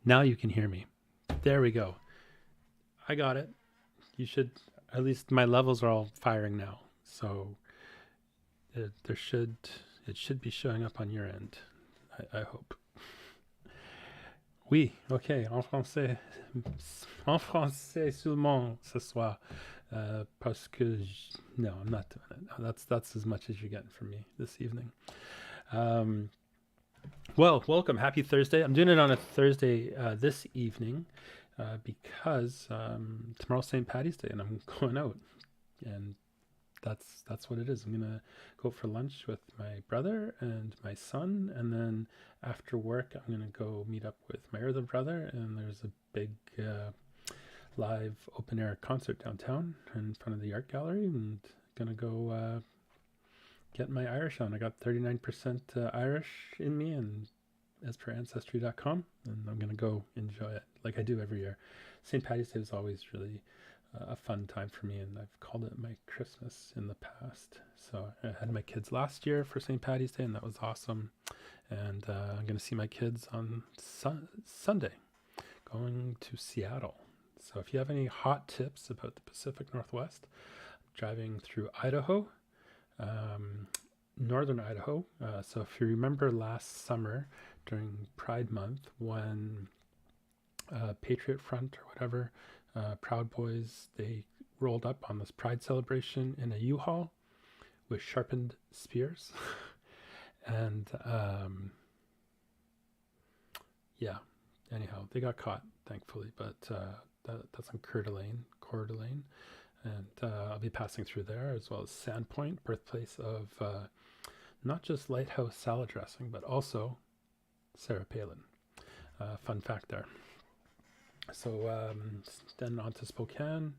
Now you can hear me. There we go. I got it. You should, at least my levels are all firing now. So it should be showing up on your end. I hope. Oui, ok, en français seulement ce soir. Parce que, no, I'm not doing it. That's as much as you're getting from me this evening. Well, welcome. Happy Thursday. I'm doing it on a Thursday this evening because tomorrow's St. Patty's Day and I'm going out. And that's what it is. I'm going to go for lunch with my brother and my son. And then after work, I'm going to go meet up with my other brother. And there's a big live open air concert downtown in front of the art gallery. And going to go get my Irish on. I got 39% Irish in me, and as per Ancestry.com, and I'm going to go enjoy it like I do every year. St. Patty's Day is always really a fun time for me, and I've called it my Christmas in the past. So I had my kids last year for St. Patty's Day, and that was awesome. And I'm going to see my kids on Sunday, going to Seattle. So if you have any hot tips about the Pacific Northwest, driving through Idaho, northern Idaho. So if you remember last summer during Pride Month when Patriot Front or whatever, Proud Boys, they rolled up on this Pride celebration in a U-Haul with sharpened spears. And yeah, anyhow, they got caught, thankfully, but that's on Coeur d'Alene. And I'll be passing through there, as well as Sandpoint, birthplace of not just Lighthouse salad dressing, but also Sarah Palin. Fun fact there. So then on to Spokane,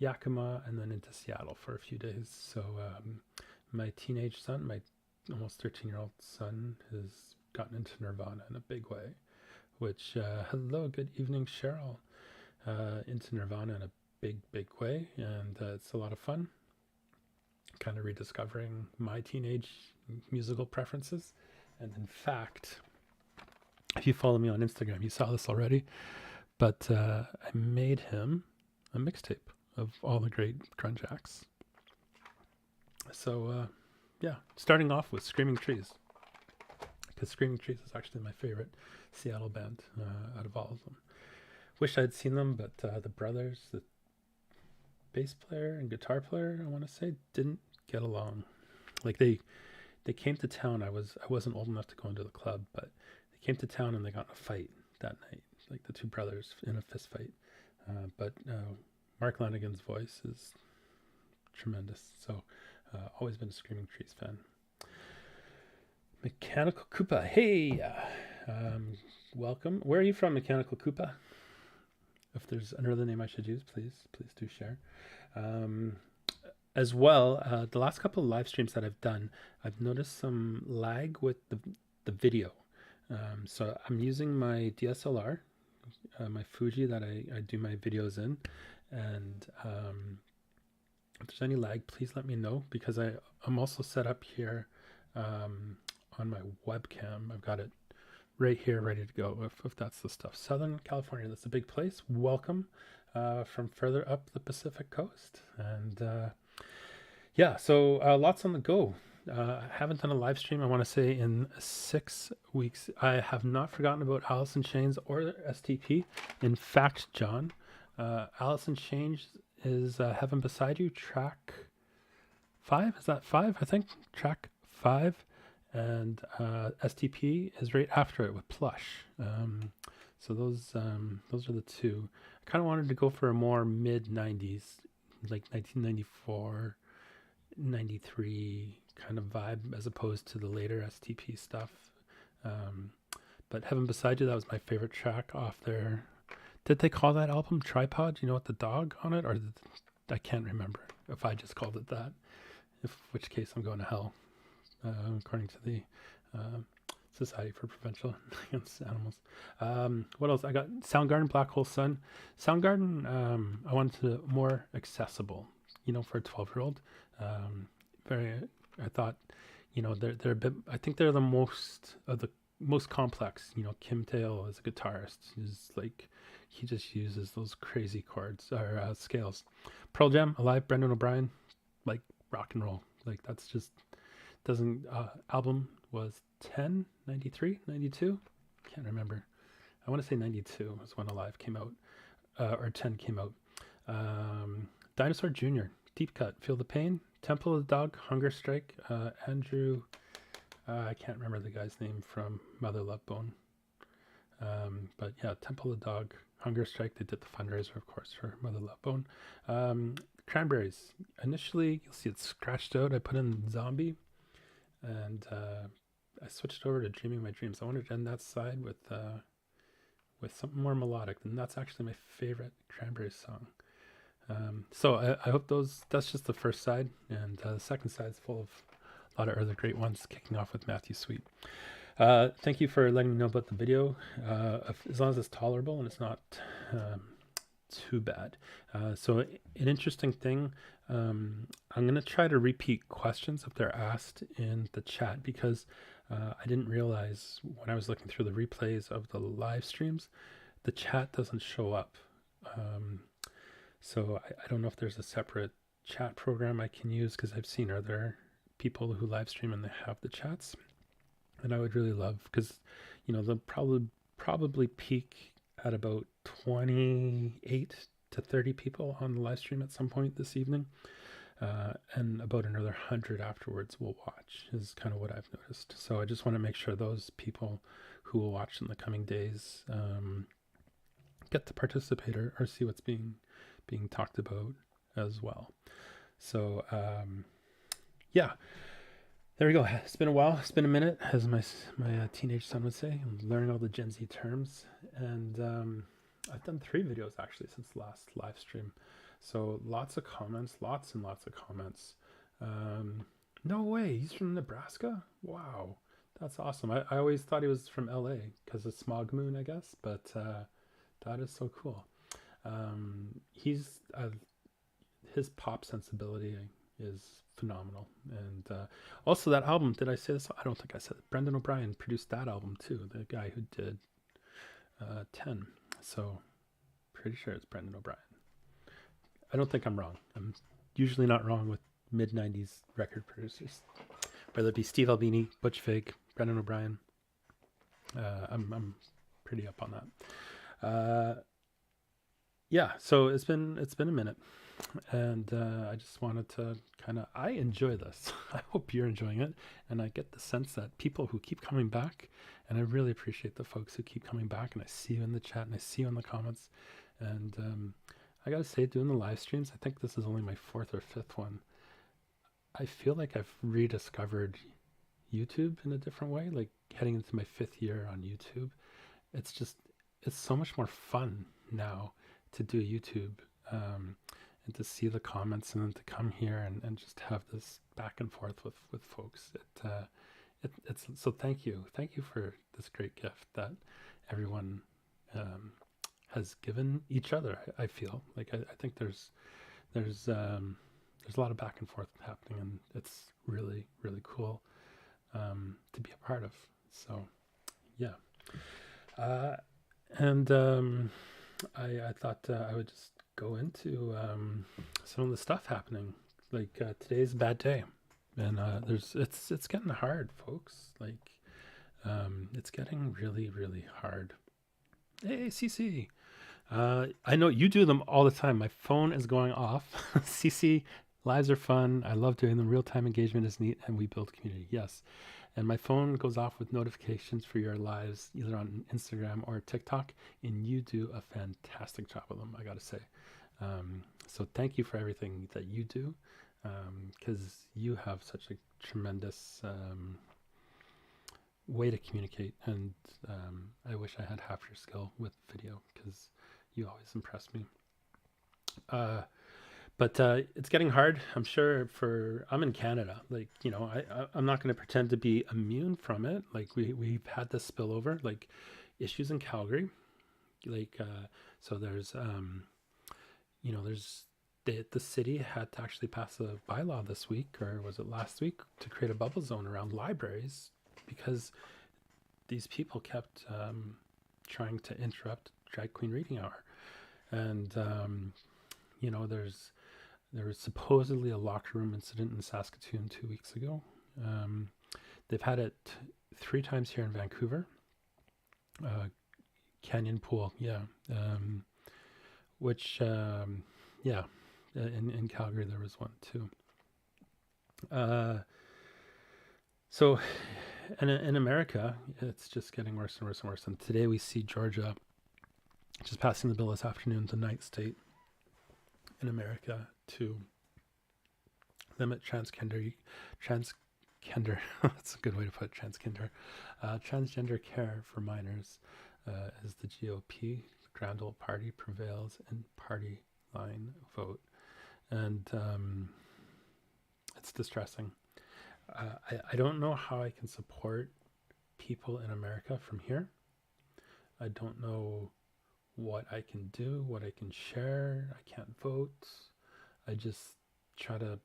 Yakima, and then into Seattle for a few days. So my teenage son, my almost 13-year-old son, has gotten into Nirvana in a big way, which, hello, good evening, Cheryl. Into Nirvana in a big way, and it's a lot of fun, kind of rediscovering my teenage musical preferences. And in fact, if you follow me on Instagram, you saw this already, but I made him a mixtape of all the great grunge acts. So yeah, starting off with Screaming Trees, because Screaming Trees is actually my favorite Seattle band out of all of them. Wish I'd seen them, but the brothers, the bass player and guitar player, I want to say, didn't get along. Like they came to town. I wasn't old enough to go into the club, but they came to town and they got in a fight that night. Like the two brothers in a fist fight. But Mark Lanigan's voice is tremendous. So always been a Screaming Trees fan. Mechanical Koopa, hey, welcome. Where are you from, Mechanical Koopa? If there's another name I should use, please do share. As well, the last couple of live streams that I've done, I've noticed some lag with the video. So I'm using my DSLR, my Fuji that I do my videos in. And if there's any lag, please let me know, because I'm also set up here on my webcam. I've got it right here, ready to go, if that's the stuff. Southern California, that's a big place. Welcome from further up the Pacific coast. And yeah, so lots on the go. I haven't done a live stream, I want to say, in 6 weeks. I have not forgotten about Alice in Chains or STP. In fact, John, Alice in Chains is Heaven Beside You, track 5. Is that 5? I think track 5. And STP is right after it with Plush. So those are the two. I kind of wanted to go for a more mid-90s, like 1994, 93 kind of vibe, as opposed to the later STP stuff. But Heaven Beside You, that was my favorite track off there. Did they call that album Tripod? You know, with the dog on it? Or I can't remember if I just called it that. Which case I'm going to hell. According to the Society for Prevention Against Animals. What else? I got Soundgarden, Black Hole Sun. Soundgarden, I wanted to more accessible, for a 12-year-old. I thought, they're a bit, I think they're the most of the most complex. You know, Kim Tail is a guitarist. He's like, he just uses those crazy chords or scales. Pearl Jam, Alive, Brendan O'Brien, like rock and roll. Like that's just doesn't. Album was 10, 93, 92. Can't remember. I want to say 92 was when Alive came out, or 10 came out. Dinosaur Jr., Deep Cut, Feel the Pain, Temple of the Dog, Hunger Strike, Andrew, I can't remember the guy's name from Mother Love Bone. But yeah, Temple of the Dog, Hunger Strike, they did the fundraiser, of course, for Mother Love Bone. Cranberries, initially, you'll see it's scratched out. I put in Zombie, and I switched over to Dreaming My Dreams. I wanted to end that side with something more melodic, and that's actually my favorite Cranberries song. So I hope that's just the first side, and the second side is full of a lot of other great ones, kicking off with Matthew Sweet. Thank you for letting me know about the video. As long as it's tolerable and it's not too bad. So an interesting thing, I'm going to try to repeat questions if they're asked in the chat, because I didn't realize when I was looking through the replays of the live streams, the chat doesn't show up. So I don't know if there's a separate chat program I can use, because I've seen other people who live stream and they have the chats. And I would really love, because, you know, they'll probably peak at about 28 to 30 people on the live stream at some point this evening. And about another 100 afterwards will watch, is kind of what I've noticed. So I just want to make sure those people who will watch in the coming days get to participate or see what's being talked about as well. So yeah, there we go. It's been a while. It's been a minute, as my teenage son would say. I'm learning all the Gen Z terms, and I've done 3 videos actually since the last live stream. So lots of comments, lots and lots of comments. No way, he's from Nebraska? Wow, that's awesome. I always thought he was from LA because of Smog Moon, I guess, but that is so cool. He's his pop sensibility is phenomenal, and also that album, did I say this? I don't think I said it. Brendan O'Brien produced that album too, the guy who did 10. So pretty sure it's Brendan O'Brien. I don't think I'm wrong. I'm usually not wrong with mid-90s record producers, whether it be Steve Albini, Butch Vig, Brendan O'Brien. I'm pretty up on that. Yeah, so it's been a minute, and I just wanted to I enjoy this. I hope you're enjoying it, and I get the sense that people who keep coming back, and I really appreciate the folks who keep coming back, and I see you in the chat, and I see you in the comments, and I gotta say, doing the live streams, I think this is only my 4th or 5th one. I feel like I've rediscovered YouTube in a different way, like heading into my 5th year on YouTube. It's so much more fun now to do YouTube, and to see the comments, and then to come here and just have this back and forth with folks. It's so thank you for this great gift that everyone has given each other. I feel like I think there's a lot of back and forth happening, and it's really, really cool to be a part of. So yeah, and I thought I would just go into some of the stuff happening. Like today's a bad day, and it's getting hard, folks. Like it's getting really, really hard. Hey, CC. I know you do them all the time. My phone is going off. CC, lives are fun. I love doing them. Real-time engagement is neat, and we build community. Yes. And my phone goes off with notifications for your lives, either on Instagram or TikTok, and you do a fantastic job of them, I got to say. So thank you for everything that you do, because you have such a tremendous way to communicate, and I wish I had half your skill with video, because you always impress me. But it's getting hard, I'm sure. I'm in Canada, like, you know, I'm not going to pretend to be immune from it. Like we've had this spillover, like issues in Calgary, like so there's you know, there's the city had to actually pass a bylaw this week, or was it last week, to create a bubble zone around libraries, because these people kept trying to interrupt drag queen reading hour. And, there was supposedly a locker room incident in Saskatoon 2 weeks ago. They've had it 3 times here in Vancouver. Canyon Pool, yeah. Which, yeah, in Calgary there was one too. So in America, it's just getting worse and worse and worse. And today we see Georgia just passing the bill this afternoon, the 9th state in America to limit transgender, that's a good way to put it, transgender care for minors as the GOP, Grand Old Party, prevails in party line vote. And it's distressing. I don't know how I can support people in America from here. I don't know what I can do, what I can share. I can't vote. I just try to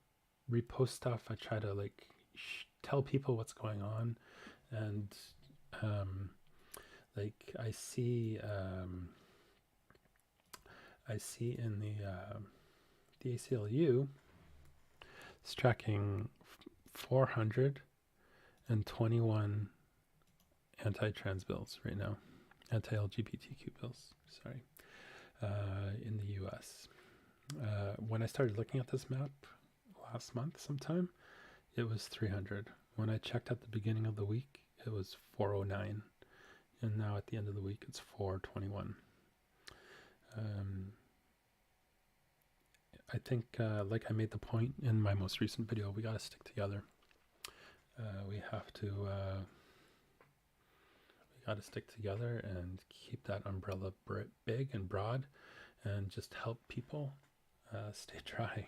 repost stuff. I try to tell people what's going on. And I see in the ACLU, it's tracking 421 anti-trans bills right now, anti-LGBTQ bills, sorry, in the US. When I started looking at this map last month sometime, it was 300. When I checked at the beginning of the week, it was 409. And now at the end of the week, it's 421. I think, like I made the point in my most recent video, we got to stick together. We got to stick together and keep that umbrella big and broad, and just help people stay dry.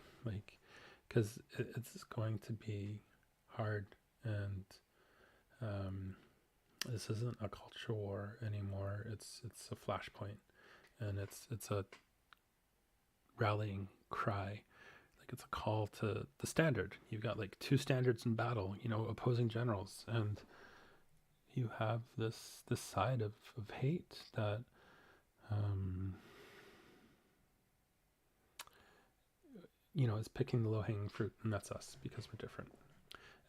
Because it's going to be hard, and this isn't a culture war anymore. It's a flashpoint, and it's a rallying cry. It's a call to the standard. You've got 2 standards in battle, opposing generals, and you have this side of hate that is picking the low-hanging fruit, and that's us, because we're different.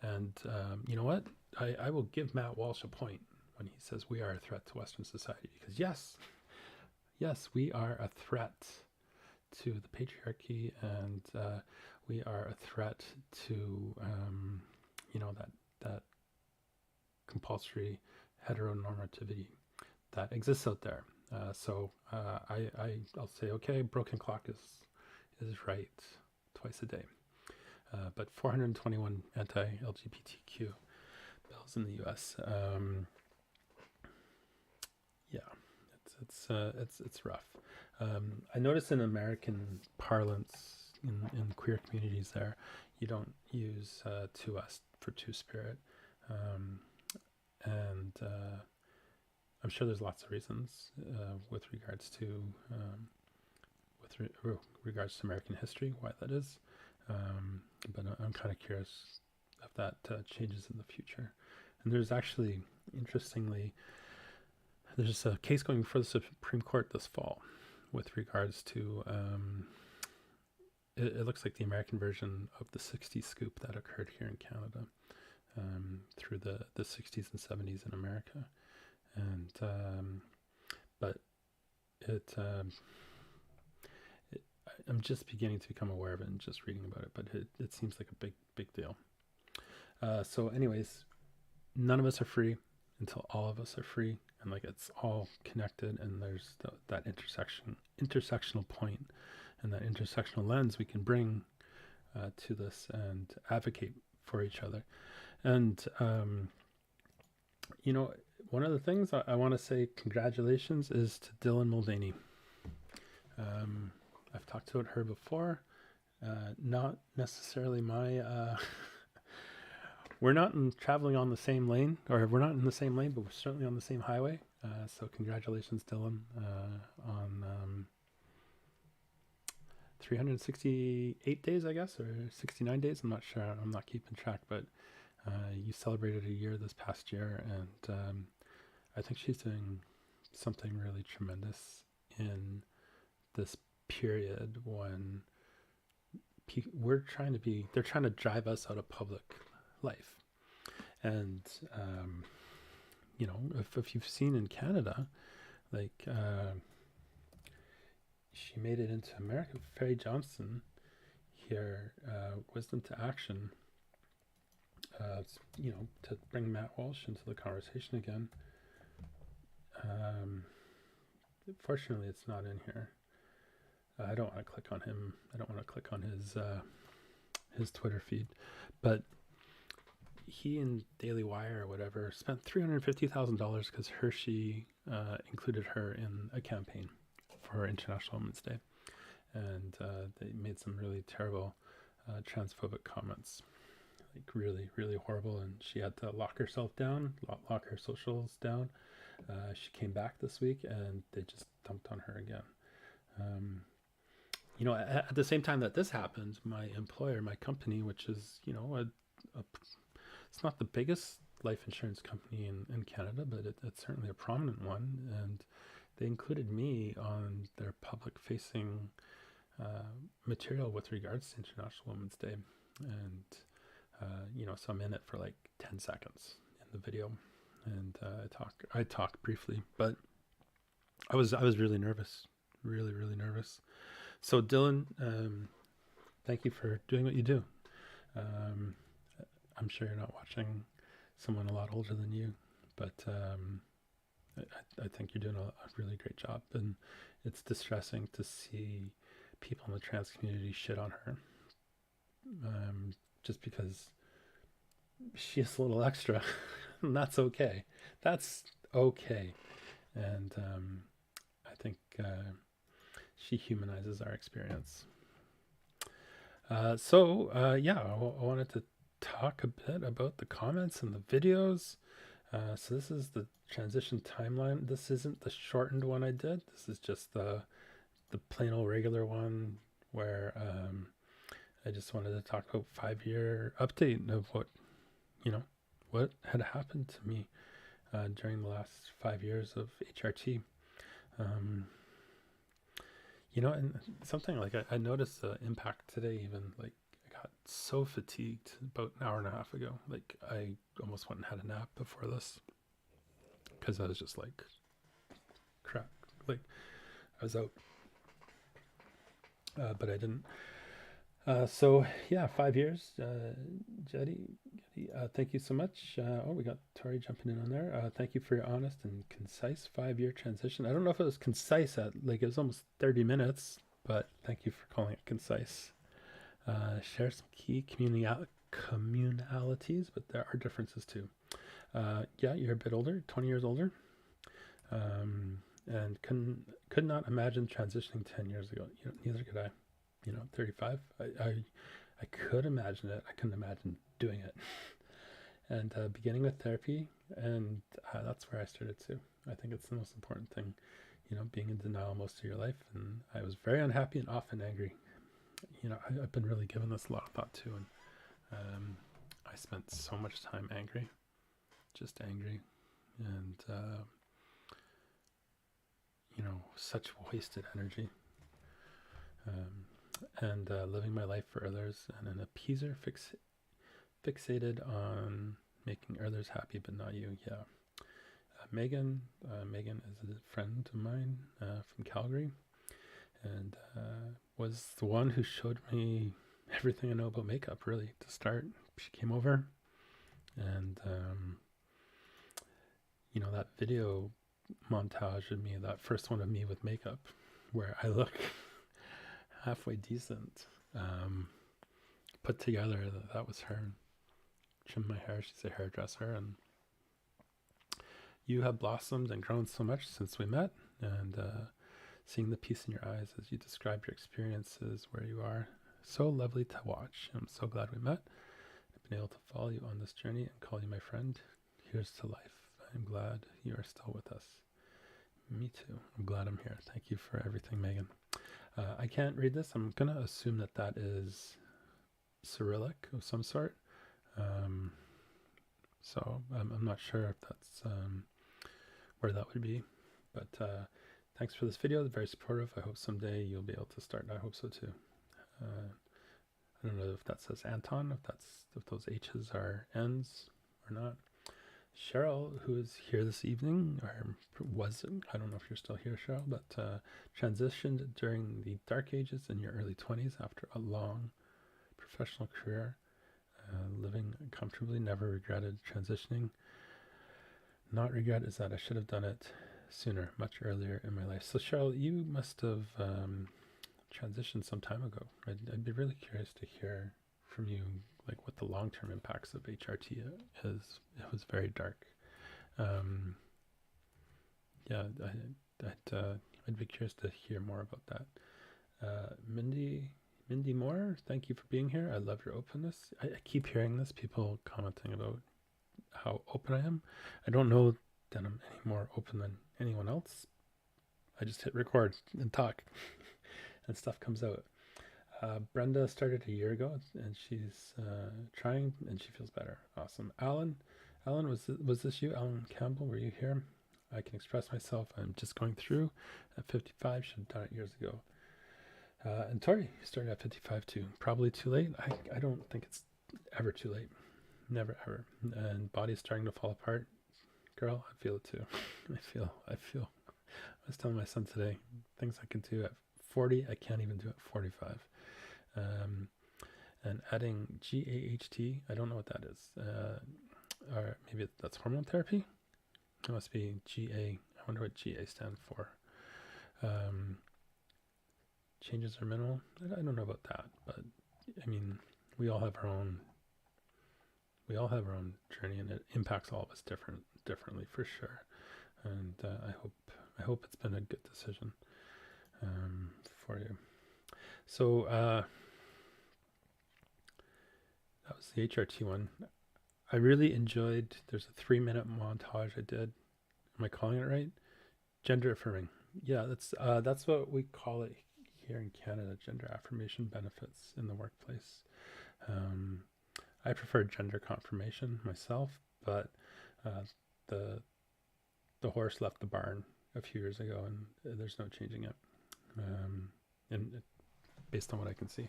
And you know what? I will give Matt Walsh a point when he says we are a threat to Western society, because yes, we are a threat to the patriarchy, and we are a threat to that compulsory heteronormativity that exists out there. So I'll say, okay, broken clock is right twice a day. But 421 anti-LGBTQ bills in the U.S. Yeah, it's rough. I notice in American parlance, in queer communities there, you don't use to us for two-spirit. And I'm sure there's lots of reasons with regards to American history, why that is. But I'm kind of curious if that changes in the future. And there's actually, interestingly, there's a case going before the Supreme Court this fall with regards to, it looks like the American version of the 60s scoop that occurred here in Canada through the 60s and 70s in America. And, but I'm just beginning to become aware of it and just reading about it, but it seems like a big deal. So anyways, none of us are free until all of us are free, and it's all connected, and there's that intersectional point and that intersectional lens we can bring to this and advocate for each other. And one of the things I want to say congratulations is to Dylan Mulvaney. I've talked about her before, not necessarily my, we're not traveling on the same lane, or we're not in the same lane, but we're certainly on the same highway. So congratulations, Dylan, on 368 days, I guess, or 69 days. I'm not sure. I'm not keeping track, but you celebrated a year this past year, and I think she's doing something really tremendous in this period when they're trying to drive us out of public life. And, if you've seen in Canada, like, she made it into America. Faye Johnson here, Wisdom to Action, to bring Matt Walsh into the conversation again. Fortunately, it's not in here. I don't want to click on him. I don't want to click on his Twitter feed, but he and Daily Wire or whatever spent $350,000 because Hershey included her in a campaign for International Women's Day, and they made some really terrible transphobic comments, like really, really horrible. And she had to lock herself down, lock her socials down. She came back this week, and they just dumped on her again. At the same time that this happened, my employer, my company, which is, it's not the biggest life insurance company in Canada, but it's certainly a prominent one. And they included me on their public-facing material with regards to International Women's Day. And, so I'm in it for like 10 seconds in the video. And I talk briefly, but I was really nervous, really, really nervous. So Dylan, thank you for doing what you do. I'm sure you're not watching someone a lot older than you, but I think you're doing a really great job. And it's distressing to see people in the trans community shit on her, just because she is a little extra. And that's okay. That's okay. And I think she humanizes our experience. I wanted to talk a bit about the comments and the videos. So this is the transition timeline. This isn't the shortened one I did. This is just the plain old regular one where I just wanted to talk about 5-year update of what had happened to me during the last 5 years of HRT. And something like I noticed the impact today, even like I got so fatigued about an hour and a half ago. Like I almost went and had a nap before this because I was just like crap. Like I was out, but I didn't. 5 years. Jetty, thank you so much. We got Tori jumping in on there. Thank you for your honest and concise 5-year transition. I don't know if it was concise it was almost 30 minutes, but thank you for calling it concise. Share some key communalities, but there are differences too. You're a bit older, 20 years older, and could not imagine transitioning 10 years ago. Neither could I. 35. I could imagine it. I couldn't imagine doing it. And beginning with therapy, and that's where I started too. I think it's the most important thing, being in denial most of your life. And I was very unhappy and often angry. I've been really giving this a lot of thought too. And I spent so much time angry, just angry. And, such wasted energy. And living my life for others, and an appeaser fixated on making others happy but not you. Megan is a friend of mine from Calgary, and was the one who showed me everything I know about makeup, really, to start. She came over, and that video montage of me, that first one of me with makeup, where I look halfway decent, put together, that was her. Trimmed my hair. She's a hairdresser, and you have blossomed and grown so much since we met. And seeing the peace in your eyes as you describe your experiences, where you are, so lovely to watch. I'm so glad we met. I've been able to follow you on this journey and call you my friend. Here's to life. I'm glad you are still with us. Me too. I'm glad I'm here. Thank you for everything, Megan. I can't read this. I'm going to assume that is Cyrillic of some sort. So I'm not sure if that's where that would be. But thanks for this video. It's very supportive. I hope someday you'll be able to start. I hope so too. I don't know if that says Anton, if those H's are N's or not. Cheryl, who is here this evening, or wasn't, I don't know if you're still here, Cheryl, but transitioned during the dark ages in your early 20s after a long professional career, living comfortably, never regretted transitioning. Not regret is that I should have done it sooner, much earlier in my life. So Cheryl, you must have transitioned some time ago. I'd be really curious to hear from you, like what the long-term impacts of HRT is. It was very dark. Yeah, I'd be curious to hear more about that. Mindy Moore, thank you for being here. I love your openness. I keep hearing this, people commenting about how open I am. I don't know that I'm any more open than anyone else. I just hit record and talk and stuff comes out. Brenda started a year ago and she's trying and she feels better. Awesome. Alan, was this you? Alan Campbell, were you here? I can express myself. I'm just going through at 55. Should have done it years ago. And Tori started at 55 too. Probably too late. I don't think it's ever too late. Never ever. And body's starting to fall apart. Girl, I feel it too. I feel. I was telling my son today, things I can do at 40, I can't even do at 45. And adding GAHT, I don't know what that is. Or maybe that's hormone therapy. It must be GA. I wonder what GA stands for. Changes are minimal. I don't know about that, but I mean, we all have our own journey, and it impacts all of us differently for sure. And I hope it's been a good decision for you. So that was the HRT one. I really enjoyed. There's a 3-minute montage I did. Am I calling it right? Gender affirming. Yeah, that's what we call it here in Canada. Gender affirmation benefits in the workplace. I prefer gender confirmation myself, but the horse left the barn a few years ago, and there's no changing it. And based on what I can see,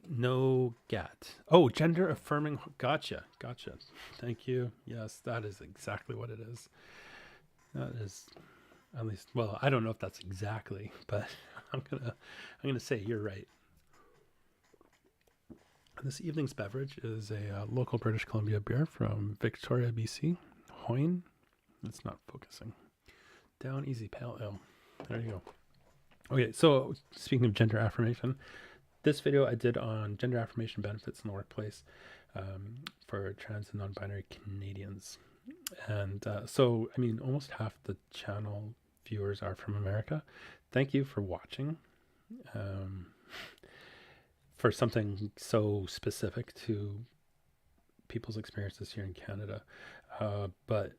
no GAT. Oh, gender affirming. Gotcha. Thank you. Yes, that is exactly what it is. That is, at least. Well, I don't know if that's exactly, but I'm gonna say you're right. This evening's beverage is a local British Columbia beer from Victoria, BC. Hoyne. It's not focusing. Down Easy Pale Ale. There you go. Okay, so speaking of gender affirmation, this video I did on gender affirmation benefits in the workplace for trans and non-binary Canadians. And so, I mean, almost half the channel viewers are from America. Thank you for watching. For something so specific to people's experiences here in Canada. But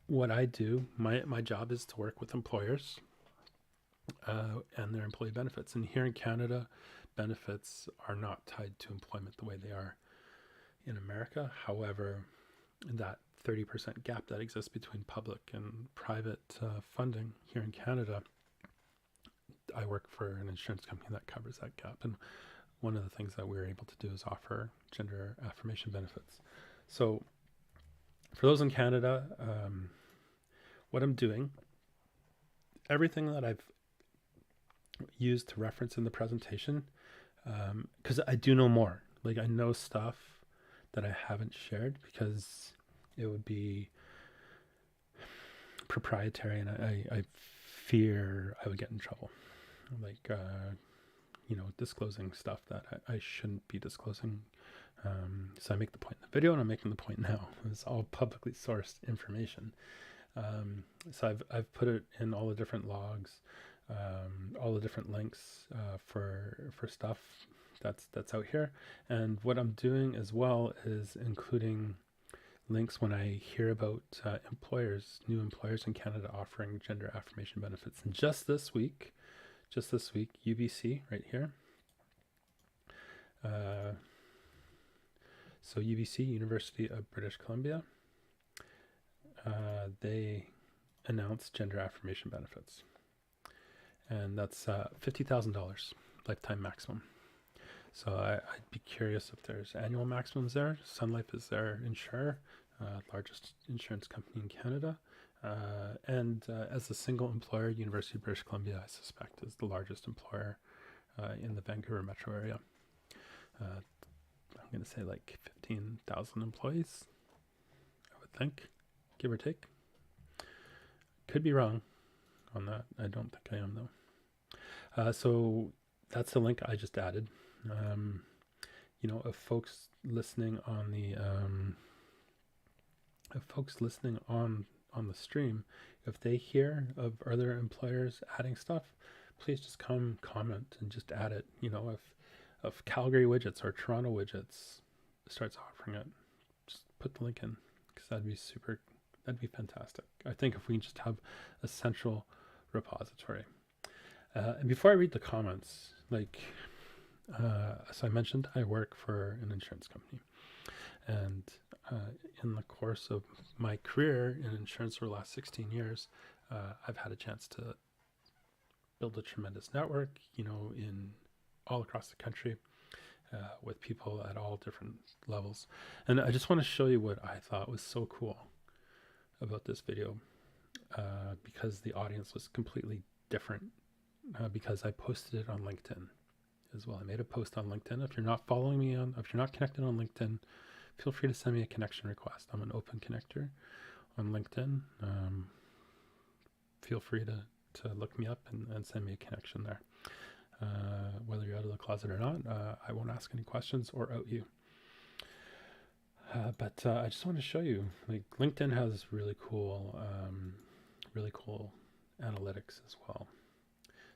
what I do, my job is to work with employers and their employee benefits. And here in Canada, benefits are not tied to employment the way they are in America. However, that 30% gap that exists between public and private funding here in Canada, I work for an insurance company that covers that gap. And one of the things that we're able to do is offer gender affirmation benefits. So for those in Canada, what I'm doing, everything that I've used to reference in the presentation, because I do know more. Like I know stuff that I haven't shared because it would be proprietary, and I fear I would get in trouble. Like, disclosing stuff that I shouldn't be disclosing. So I make the point in the video, and I'm making the point now. It's all publicly sourced information. So I've put it in all the different logs, all the different links for stuff that's out here. And what I'm doing as well is including links when I hear about new employers in Canada offering gender affirmation benefits. And just this week, UBC right here. So UBC, University of British Columbia, they announced gender affirmation benefits, and that's $50,000 lifetime maximum. So I'd be curious if there's annual maximums there. Sun Life is their insurer, largest insurance company in Canada. And as a single employer, University of British Columbia, I suspect, is the largest employer in the Vancouver metro area. I'm going to say like 15,000 employees, I would think, give or take. Could be wrong on that. I don't think I am, though. So that's the link I just added. If folks listening on the stream, if they hear of other employers adding stuff, please just comment and just add it. If Calgary Widgets or Toronto Widgets starts offering it, just put the link in, because that'd be fantastic. I think if we can just have a central repository. And before I read the comments, as I mentioned, I work for an insurance company, and in the course of my career in insurance for the last 16 years, I've had a chance to build a tremendous network, in all across the country, with people at all different levels. And I just want to show you what I thought was so cool about this video, because the audience was completely different, because I posted it on LinkedIn as well. I made a post on LinkedIn. If you're not following me if you're not connected on LinkedIn, feel free to send me a connection request. I'm an open connector on LinkedIn. Feel free to look me up and send me a connection there. Whether you're out of the closet or not, I won't ask any questions or out you. But I just want to show you, LinkedIn has really cool analytics as well.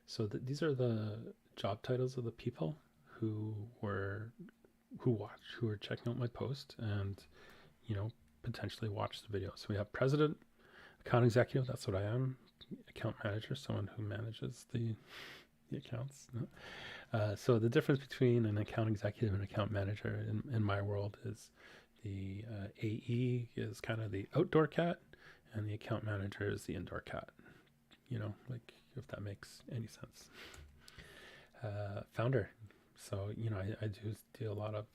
So these are the job titles of the people who were checking out my post and, potentially watch the video. So we have president, account executive, that's what I am, account manager, someone who manages the accounts. So the difference between an account executive and account manager in my world is the AE is kind of the outdoor cat, and the account manager is the indoor cat. If that makes any sense. Founder. So, I do a lot of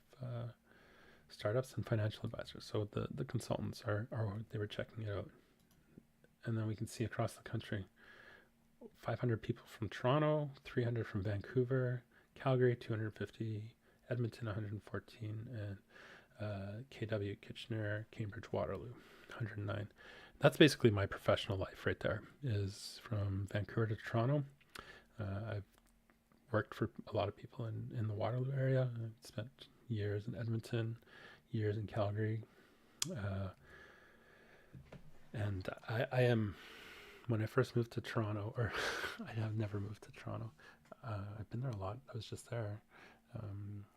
startups and financial advisors. So the consultants they were checking it out. And then we can see across the country, 500 people from Toronto, 300 from Vancouver, Calgary, 250, Edmonton, 114, and KW, Kitchener, Cambridge, Waterloo, 109. That's basically my professional life right there, is from Vancouver to Toronto. I've worked for a lot of people in the Waterloo area. I've spent years in Edmonton, years in Calgary. And I am, when I first moved to Toronto, or I have never moved to Toronto. I've been there a lot. I was just there a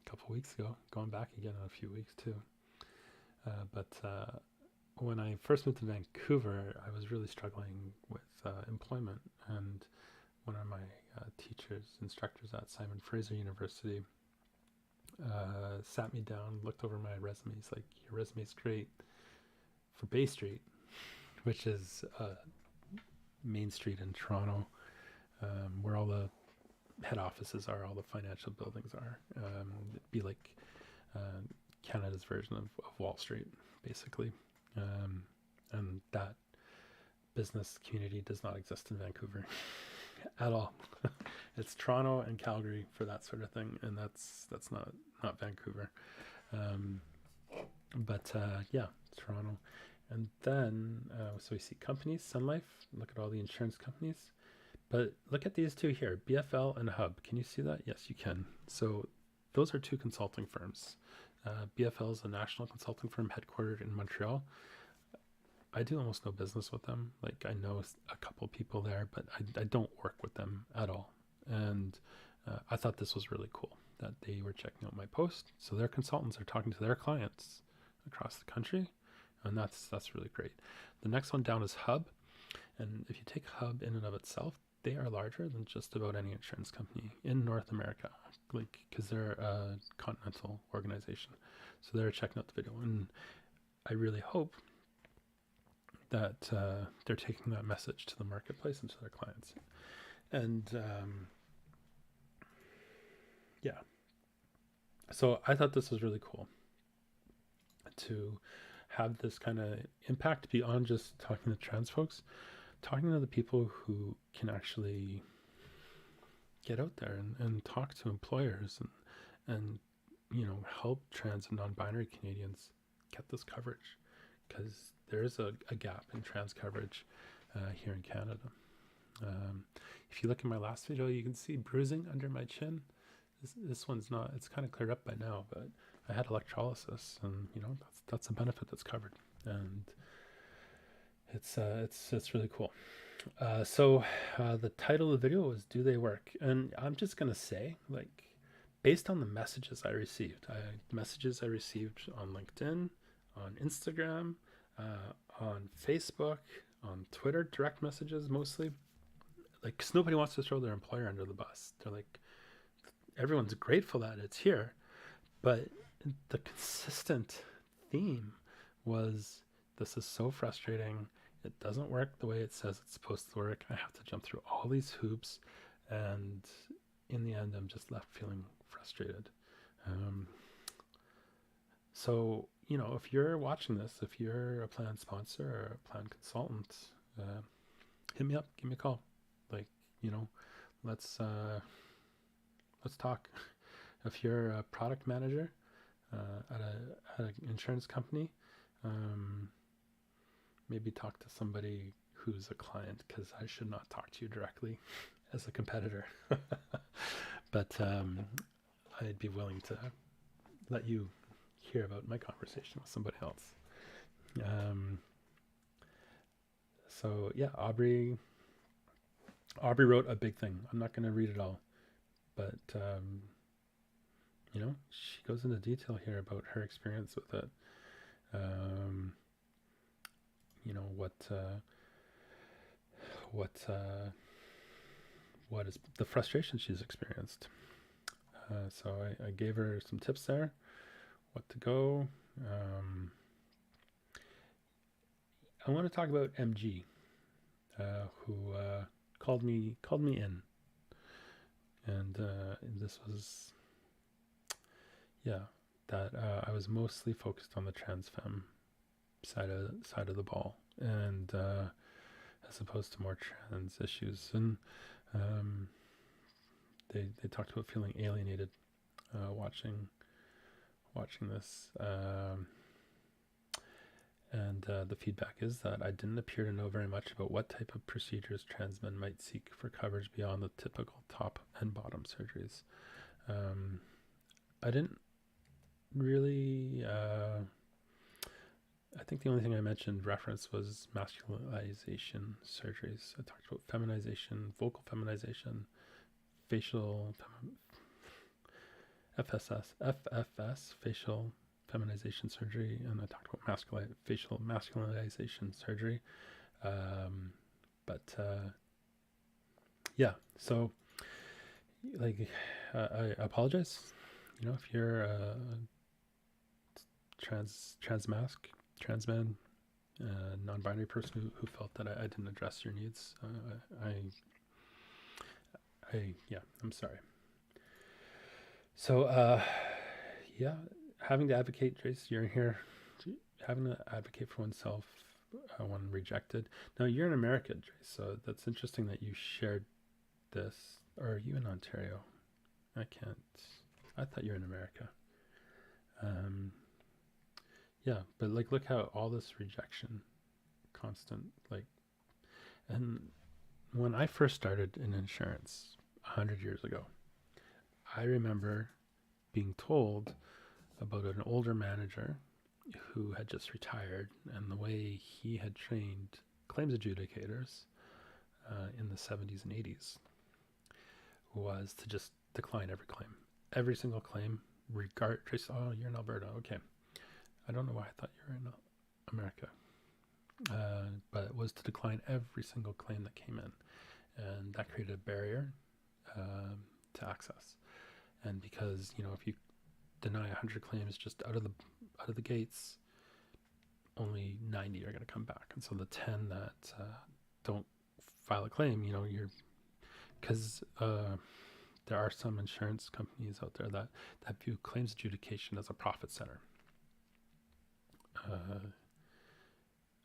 couple of weeks ago, going back again in a few weeks too. But when I first moved to Vancouver, I was really struggling with employment, and one of my instructors at Simon Fraser University sat me down, looked over my resume. He's like, your resume's great for Bay Street, which is Main Street in Toronto, where all the head offices are, all the financial buildings are. It'd be like Canada's version of Wall Street, basically. And that business community does not exist in Vancouver at all. It's Toronto and Calgary for that sort of thing, and that's not Vancouver. But yeah, Toronto. And then, so we see companies, Sun Life, look at all the insurance companies. But look at these two here, BFL and Hub. Can you see that? Yes, you can. So those are two consulting firms. BFL is a national consulting firm headquartered in Montreal. I do almost no business with them. I know a couple people there, but I don't work with them at all. And I thought this was really cool that they were checking out my post. So their consultants are talking to their clients across the country. And that's really great. The next one down is Hub. And if you take Hub in and of itself, they are larger than just about any insurance company in North America, because they're a continental organization. So they're checking out the video. And I really hope that they're taking that message to the marketplace and to their clients. And yeah, so I thought this was really cool to have this kind of impact beyond just talking to trans folks, talking to the people who can actually get out there and talk to employers and help trans and non-binary Canadians get this coverage, because there is a gap in trans coverage here in Canada. If you look at my last video, you can see bruising under my chin. This one's not, it's kind of cleared up by now, but I had electrolysis, and that's a benefit that's covered, and it's really cool. So the title of the video was "Do They Work?" And I'm just gonna say, like, based on the messages I received on LinkedIn, on Instagram, on Facebook, on Twitter, direct messages mostly, like, 'cause nobody wants to throw their employer under the bus. They're like, everyone's grateful that it's here, but the consistent theme was, this is so frustrating. It doesn't work the way it says it's supposed to work. I have to jump through all these hoops, and in the end, I'm just left feeling frustrated. So, if you're watching this, if you're a plan sponsor or a plan consultant, hit me up, give me a call. Like, let's talk. If you're a product manager at an insurance company, maybe talk to somebody who's a client, because I should not talk to you directly as a competitor. But I'd be willing to let you hear about my conversation with somebody else. So yeah, Aubrey wrote a big thing. I'm not going to read it all, but she goes into detail here about her experience with it. What is the frustration she's experienced. So I gave her some tips there, what to go. I want to talk about MG, who called me in, and this was, that I was mostly focused on the trans femme side of the ball, and as opposed to more trans issues. And they talked about feeling alienated watching this, and the feedback is that I didn't appear to know very much about what type of procedures trans men might seek for coverage beyond the typical top and bottom surgeries. I didn't really, I think the only thing I mentioned reference was masculinization surgeries. I talked about feminization, vocal feminization, facial FFS, facial feminization surgery, and I talked about facial masculinization surgery. So like, I apologize, if you're a trans man, non-binary person who felt that I didn't address your needs. I'm sorry. So, having to advocate, Trace, you're in here, having to advocate for oneself when rejected. Now, you're in America, Trace, so that's interesting that you shared this. Or are you in Ontario? I thought you were in America. But like, look how all this rejection, constant, like, and when I first started in insurance 100 years ago, I remember being told about an older manager who had just retired, and the way he had trained claims adjudicators in the 70s and 80s was to just decline every single claim, oh, you're in Alberta, okay. I don't know why I thought you were in America, but it was to decline every single claim that came in, and that created a barrier to access. And because if you deny 100 claims just out of the gates, only 90 are going to come back. And so the 10 that don't file a claim, because there are some insurance companies out there that view claims adjudication as a profit center.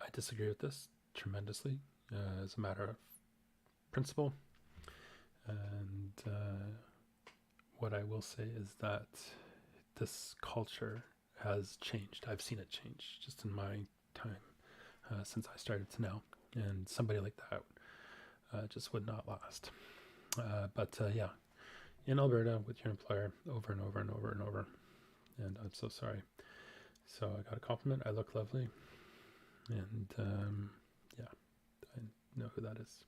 I disagree with this tremendously as a matter of principle. And what I will say is that this culture has changed. I've seen it change just in my time since I started to now. And somebody like that just would not last. But yeah, in Alberta with your employer over and over and over and over. And I'm so sorry. So I got a compliment. I look lovely. And yeah, I know who that is.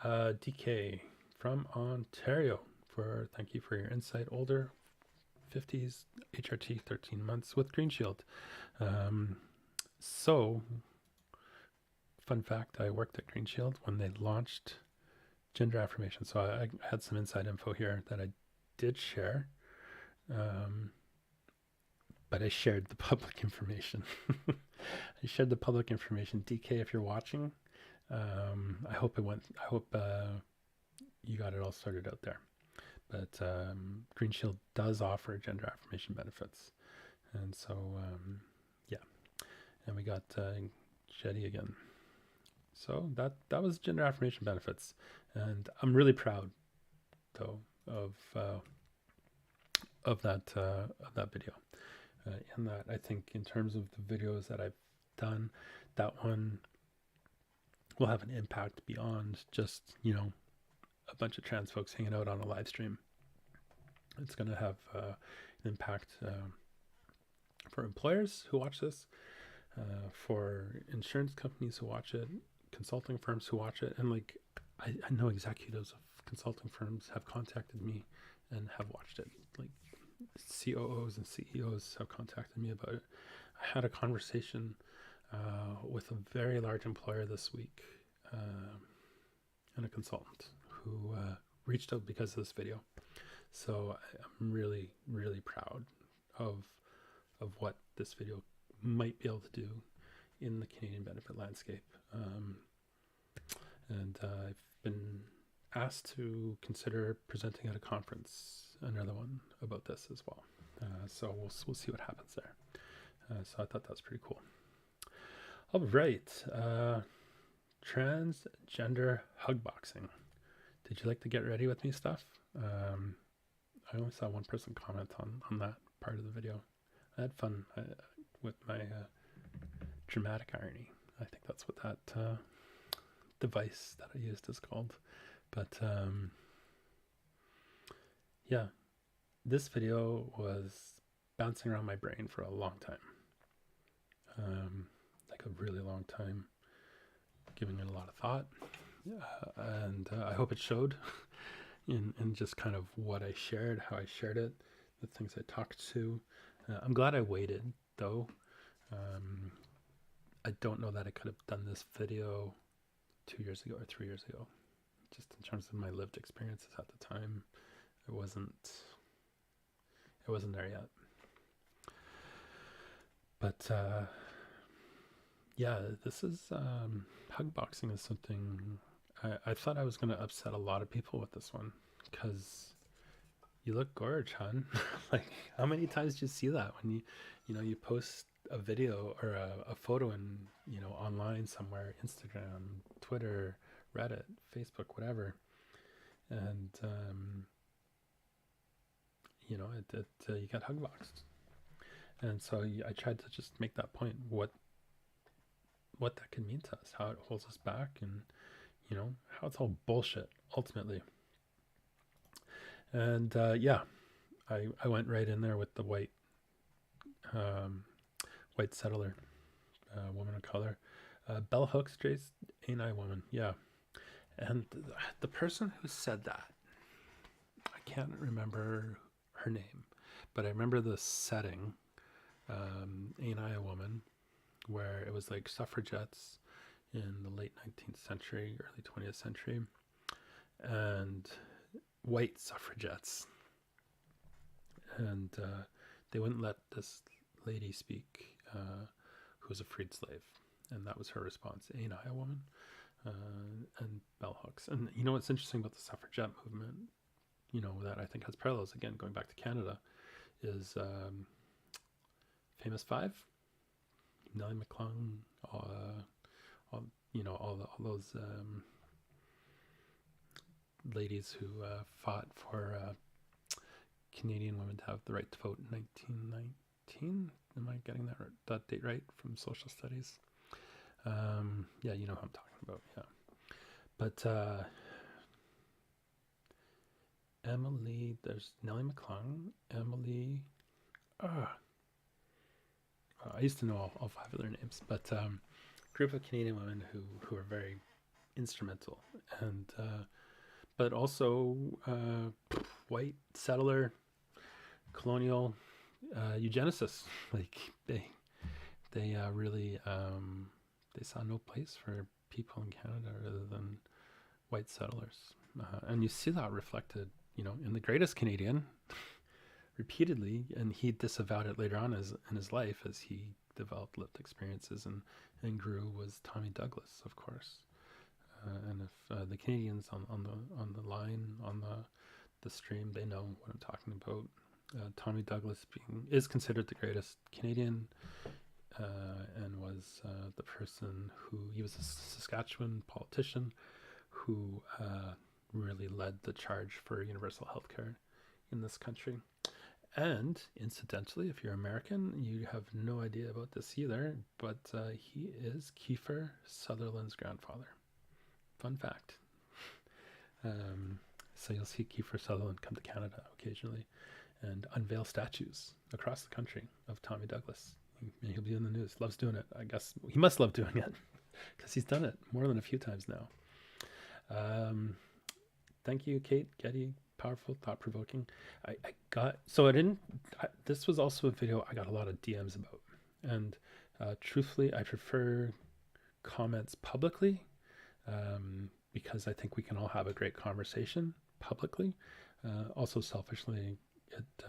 DK from Ontario thank you for your insight. Older 50s HRT 13 months with Green Shield. So fun fact, I worked at Green Shield when they launched gender affirmation. So I had some inside info here that I did share. But I shared the public information. I shared the public information. DK, if you're watching, I hope you got it all sorted out there. But Green Shield does offer gender affirmation benefits. And so, yeah. And we got Jetty again. So that was gender affirmation benefits. And I'm really proud, though, of that video. In that, I think in terms of the videos that I've done, that one will have an impact beyond just, a bunch of trans folks hanging out on a live stream. It's going to have an impact for employers who watch this, for insurance companies who watch it, consulting firms who watch it. And I know executives of consulting firms have contacted me and have watched it. COOs and CEOs have contacted me about it. I had a conversation with a very large employer this week and a consultant who reached out because of this video. So I'm really, really proud of what this video might be able to do in the Canadian benefit landscape. And I've been asked to consider presenting at a conference, another one about this as well. So we'll see what happens there. So I thought that's pretty cool. All right, transgender hug boxing. Did you like the get ready with me stuff? I only saw one person comment on that part of the video. I had fun with my dramatic irony. I think that's what that device that I used is called. But yeah, this video was bouncing around my brain for a long time. Like a really long time, giving it a lot of thought. And I hope it showed in just kind of what I shared, how I shared it, the things I talked to. I'm glad I waited, though. I don't know that I could have done this video 2 years ago or 3 years ago. Just in terms of my lived experiences at the time, it wasn't there yet. But yeah, this is hug boxing is something I thought I was going to upset a lot of people with this one, because you look gorge, hon. Like, how many times do you see that when you post a video or a photo in online somewhere, Instagram, Twitter, Reddit, Facebook, whatever, and you get hug boxed. And so I tried to just make that point, what that can mean to us, how it holds us back, and how it's all bullshit ultimately. And yeah, I went right in there with the white settler, woman of color, bell hooks, Jace, ain't I woman? Yeah. And the person who said that, I can't remember her name, but I remember the setting, ain't I a woman, where it was like suffragettes in the late 19th century, early 20th century, and white suffragettes. And they wouldn't let this lady speak who was a freed slave? And that was her response, ain't I a woman? And bell hooks. And you know what's interesting about the suffragette movement, you know, that I think has parallels, again, going back to Canada, is Famous Five, Nellie McClung, you know, all those ladies who fought for Canadian women to have the right to vote in 1919. Am I getting that date right from social studies? Yeah, you know who I'm talking about. Yeah, but Emily, there's Nellie McClung, Emily. I used to know all five of their names, but group of Canadian women who are very instrumental, and but also white settler, colonial eugenicists. Like they really they saw no place for people in Canada other than white settlers, and you see that reflected, you know, in The Greatest Canadian repeatedly, and he disavowed it later on in his life as he developed lived experiences and grew, was Tommy Douglas, of course. And if the Canadians on the line on the stream, they know what I'm talking about. Tommy Douglas is considered the greatest Canadian, and was the person he was a Saskatchewan politician who really led the charge for universal healthcare in this country. And incidentally, if you're American, you have no idea about this either, but he is Kiefer Sutherland's grandfather. Fun fact. So you'll see Kiefer Sutherland come to Canada occasionally and unveil statues across the country of Tommy Douglas. He'll be in the news. Loves doing it. I guess he must love doing it because he's done it more than a few times now. Thank you, Kate Getty. Powerful, thought-provoking. This was also a video I got a lot of DMs about, and truthfully, I prefer comments publicly, because I think we can all have a great conversation publicly. Also, selfishly, it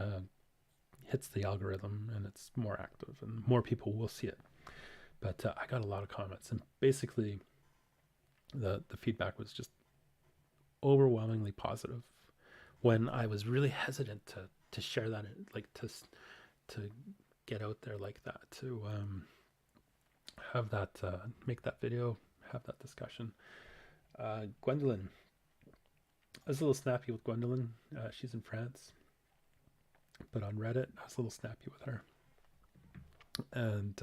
hits the algorithm and it's more active and more people will see it. But I got a lot of comments, and basically the feedback was just overwhelmingly positive, when I was really hesitant to share that, like to get out there like that, to have that, make that video, have that discussion. Gwendolyn, I was a little snappy with Gwendolyn. She's in France, but on Reddit, I was a little snappy with her. And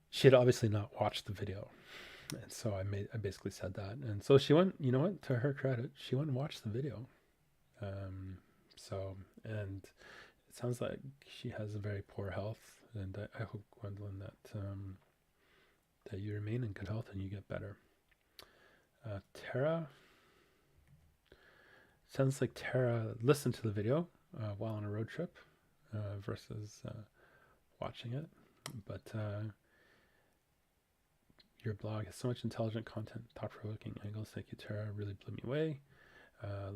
she had obviously not watched the video. And so I basically said that. And so she went, you know what, to her credit, she went and watched the video. And it sounds like she has a very poor health. And I hope, Gwendolyn, that you remain in good health and you get better. Tara, sounds like Tara listened to the video while on a road trip versus watching it. But your blog has so much intelligent content, thought-provoking angles. Thank you, Tara. Really blew me away.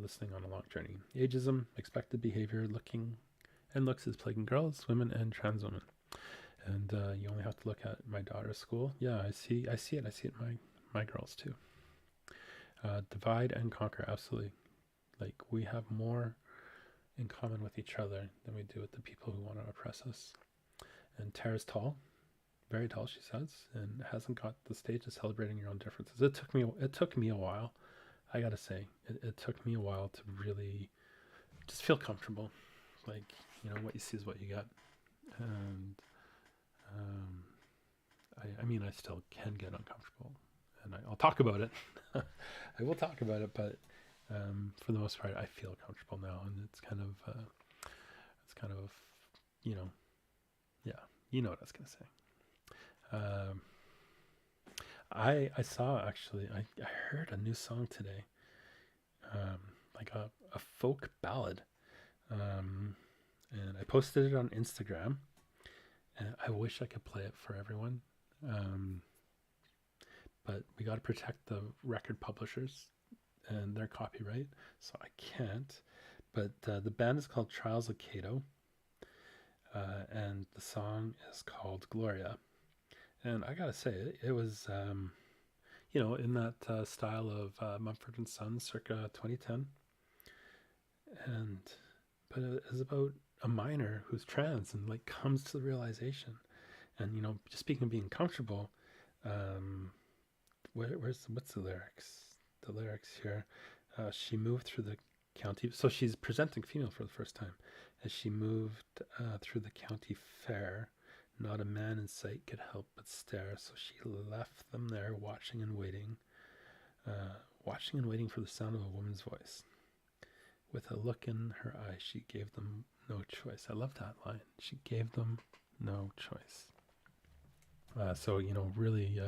Listening on a long journey. Ageism, expected behavior, looks is plaguing girls, women, and trans women. And you only have to look at my daughter's school. Yeah, I see it. I see it in my girls too. Divide and conquer, absolutely. Like, we have more in common with each other than we do with the people who want to oppress us. And Tara's tall, very tall, she says, and hasn't got the stage of celebrating your own differences. It took me a while. I gotta say, it took me a while to really just feel comfortable. Like, you know, what you see is what you get. And I mean, I still can get uncomfortable, and I'll talk about it. I will talk about it, but for the most part, I feel comfortable now, and it's kind of, you know, yeah, you know what I was gonna say. I saw, actually, I heard a new song today, like a folk ballad, and I posted it on Instagram, and I wish I could play it for everyone, but we got to protect the record publishers and their copyright, so I can't. But the band is called Trials of Cato. and the song is called Gloria. And I gotta say, it was, in that style of Mumford and Sons circa 2010. And but it is about a miner who's trans and like comes to the realization. And just speaking of being comfortable, um, what's the lyrics? The lyrics here. She moved through the county, so she's presenting female for the first time. As she moved through the county fair, not a man in sight could help but stare. So she left them there, watching and waiting for the sound of a woman's voice. With a look in her eye, she gave them no choice. I love that line. She gave them no choice. So really,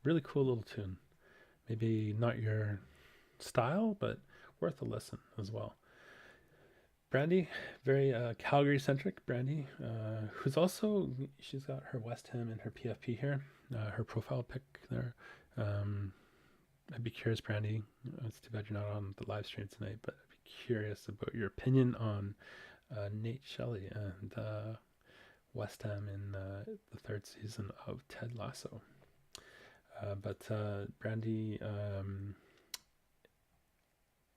really cool little tune. Maybe not your style, but worth a listen as well. Brandy, very Calgary centric. Brandy, who's also, she's got her West Ham and her PFP here, her profile pic there. I'd be curious, Brandy. It's too bad you're not on the live stream tonight, but I'd be curious about your opinion on Nate Shelley and West Ham in the third season of Ted Lasso. But Brandy,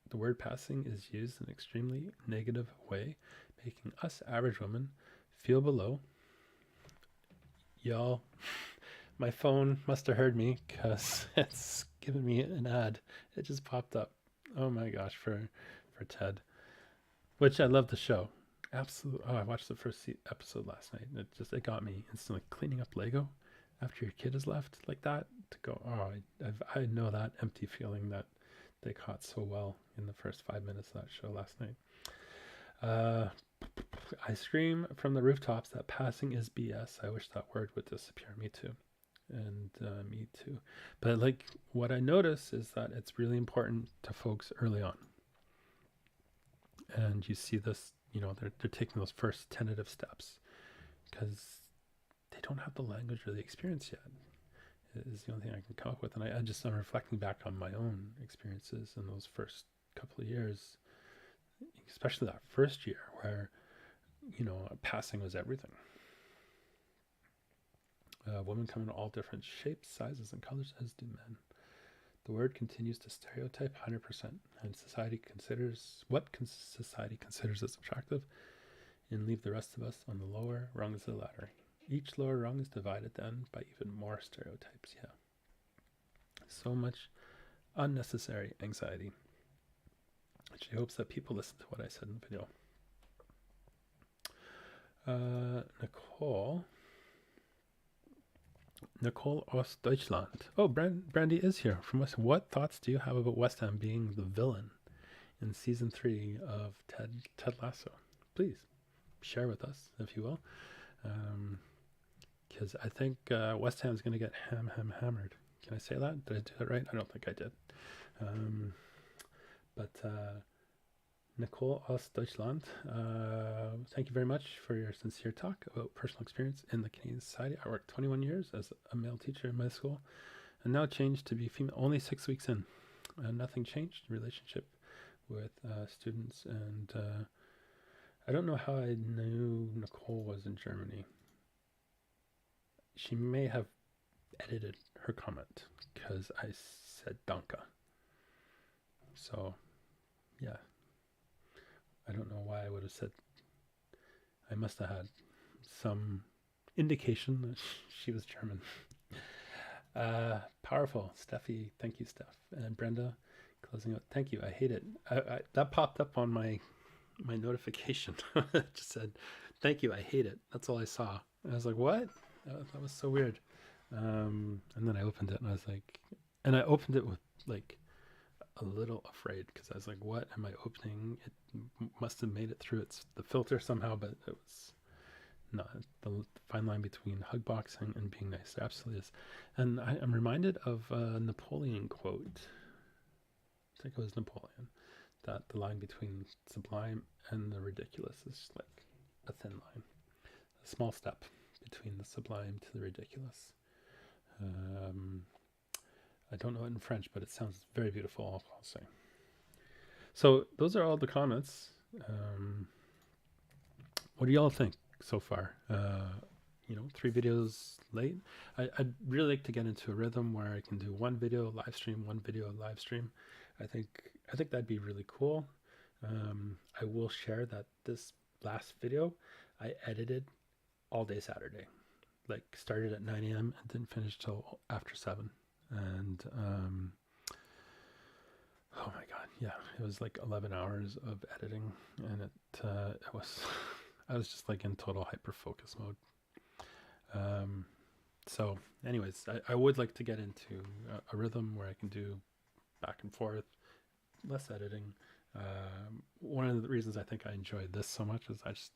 the word passing is used in an extremely negative way, making us average women feel below. Y'all, my phone must have heard me because it's giving me an ad. It just popped up. Oh my gosh, for Ted, which I love the show. Absolutely. Oh, I watched the first episode last night. It got me instantly. Cleaning up Lego after your kid has left like that, to go, oh, I know that empty feeling that they caught so well in the first 5 minutes of that show last night. I scream from the rooftops that passing is BS. I wish that word would disappear. Me too. And me too. But like what I notice is that it's really important to folks early on. And you see this, they're taking those first tentative steps because they don't have the language or the experience yet. Is the only thing I can come up with. And I'm reflecting back on my own experiences in those first couple of years, especially that first year where, passing was everything. Women come in all different shapes, sizes, and colors, as do men. The word continues to stereotype 100%, and society considers as attractive and leave the rest of us on the lower rungs of the ladder. Each lower rung is divided then by even more stereotypes. Yeah. So much unnecessary anxiety. She hopes that people listen to what I said in the video. Nicole Ostdeutschland. Oh, Brandy is here from West. What thoughts do you have about West Ham being the villain in season 3 of Ted Lasso? Please share with us, if you will. Because I think West Ham is going to get hammered. Can I say that? Did I do that right? I don't think I did. But Nicole Ostdeutschland, thank you very much for your sincere talk about personal experience in the Canadian society. I worked 21 years as a male teacher in my school and now changed to be female only 6 weeks in. Nothing changed in relationship with students. And I don't know how I knew Nicole was in Germany. She may have edited her comment because I said Danke. So, yeah. I don't know why I would have said. I must have had some indication that she was German. Powerful. Steffi, thank you, Steph. And Brenda, closing out. Thank you. I hate it. That popped up on my notification. It just said, thank you. I hate it. That's all I saw. And I was like, what? That was so weird. And then I opened it and I was like, and I opened it with like a little afraid because I was like, what am I opening? It must have made it through the filter somehow, but it was not the fine line between hug boxing and being nice. There absolutely is. And I'm reminded of a Napoleon quote. I think it was Napoleon, that the line between sublime and the ridiculous is like a thin line, a small step between the sublime to the ridiculous. I don't know it in French, but it sounds very beautiful, I'll say. So those are all the comments. what do y'all think so far? 3 videos late. I'd really like to get into a rhythm where I can do one video live stream, one video live stream. I think that'd be really cool. I will share that this last video I edited all day Saturday. Like started at 9 a.m. and didn't finish till after 7. And oh my god, yeah, it was like 11 hours of editing, and it was I was just like in total hyper focus mode. So anyways, I would like to get into a rhythm where I can do back and forth, less editing. One of the reasons I think I enjoyed this so much is I just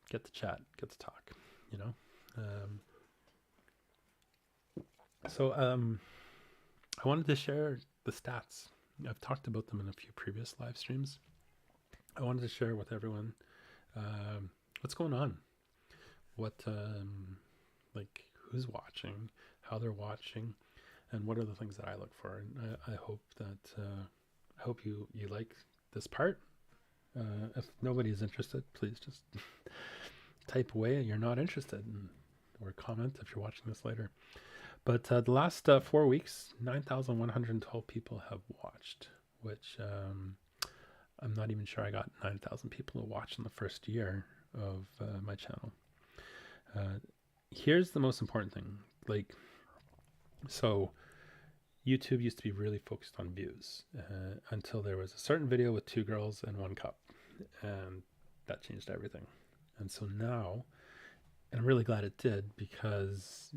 get to chat, get to talk, you know. So I wanted to share the stats. I've talked about them in a few previous live streams. I wanted to share with everyone what's going on, what like who's watching, how they're watching, and what are the things that I look for. And I hope that I hope you like this part. If nobody is interested, please just type away you're not interested, or comment if you're watching this later. But the last 4 weeks, 9,112 people have watched, which I'm not even sure I got 9,000 people to watch in the first year of my channel. Here's the most important thing. Like, so YouTube used to be really focused on views until there was a certain video with 2 girls and 1 cup, and that changed everything. And so now, and I'm really glad it did, because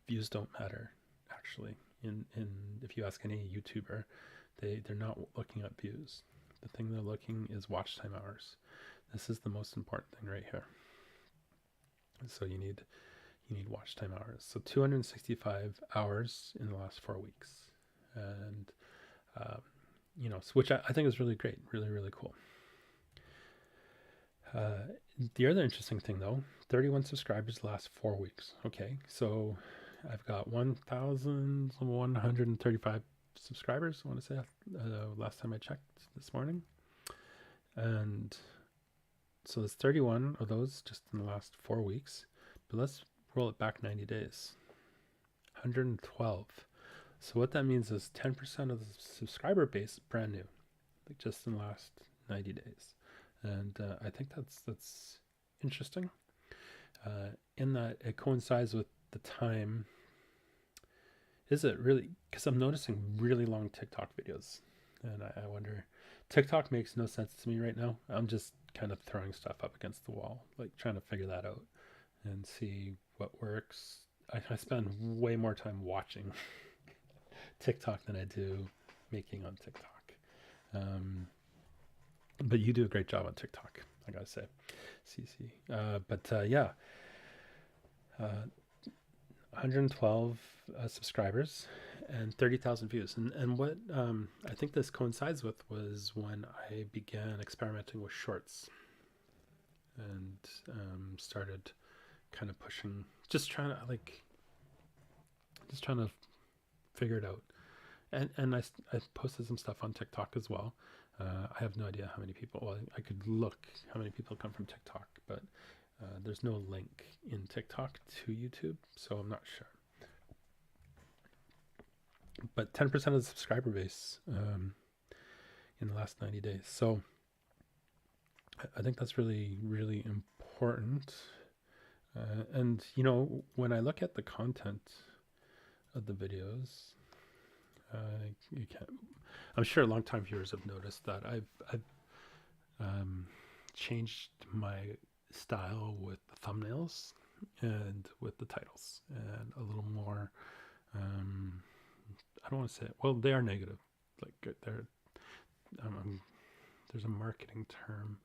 views don't matter actually. In if you ask any YouTuber, they're not looking at views. The thing they're looking is watch time hours. This is the most important thing right here. So you need watch time hours. So 265 hours in the last 4 weeks, and which I think is really great, really cool. The other interesting thing though, 31 subscribers the last 4 weeks. Okay, so I've got 1,135 subscribers, I want to say, last time I checked this morning. And so there's 31 of those just in the last 4 weeks. But let's roll it back 90 days. 112. So what that means is 10% of the subscriber base is brand new, like just in the last 90 days. And I think that's interesting, in that it coincides with the time. Is it really? Because I'm noticing really long TikTok videos, and I wonder, TikTok makes no sense to me right now. I'm just kind of throwing stuff up against the wall, like trying to figure that out and see what works. I spend way more time watching TikTok than I do making on TikTok. But you do a great job on TikTok, I gotta say, CC. Yeah, 112 subscribers and 30,000 views. And what I think this coincides with was when I began experimenting with shorts, and started kind of pushing, just trying to figure it out. And I posted some stuff on TikTok as well. I have no idea how many people. Well, I could look how many people come from TikTok, but there's no link in TikTok to YouTube, so I'm not sure. But 10% of the subscriber base in the last 90 days. So I think that's really important. And when I look at the content of the videos, you can't. I'm sure long-time viewers have noticed that I've changed my style with the thumbnails and with the titles, and a little more. I don't want to say it. Well, they are negative. Like they're. There's a marketing term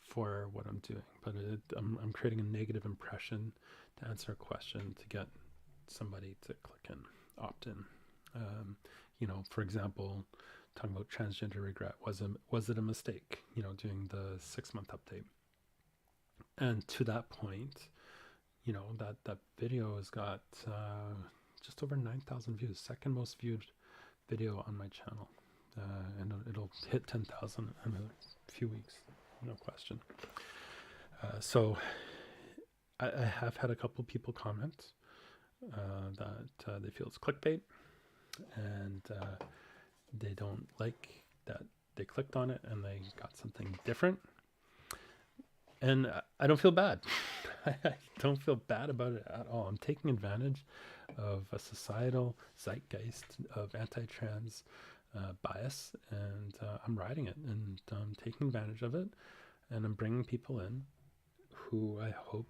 for what I'm doing, but I'm creating a negative impression to answer a question to get somebody to click in, opt in. For example, talking about transgender regret, was it a mistake? Doing the 6-month update. And to that point, that video has got just over 9,000 views, second most viewed video on my channel, and it'll hit 10,000 in a few weeks, no question. So I have had a couple people comment that they feel it's clickbait, and they don't like that they clicked on it and they got something different. And I don't feel bad. I don't feel bad about it at all. I'm taking advantage of a societal zeitgeist of anti-trans bias, and I'm riding it, and I'm taking advantage of it, and I'm bringing people in who I hope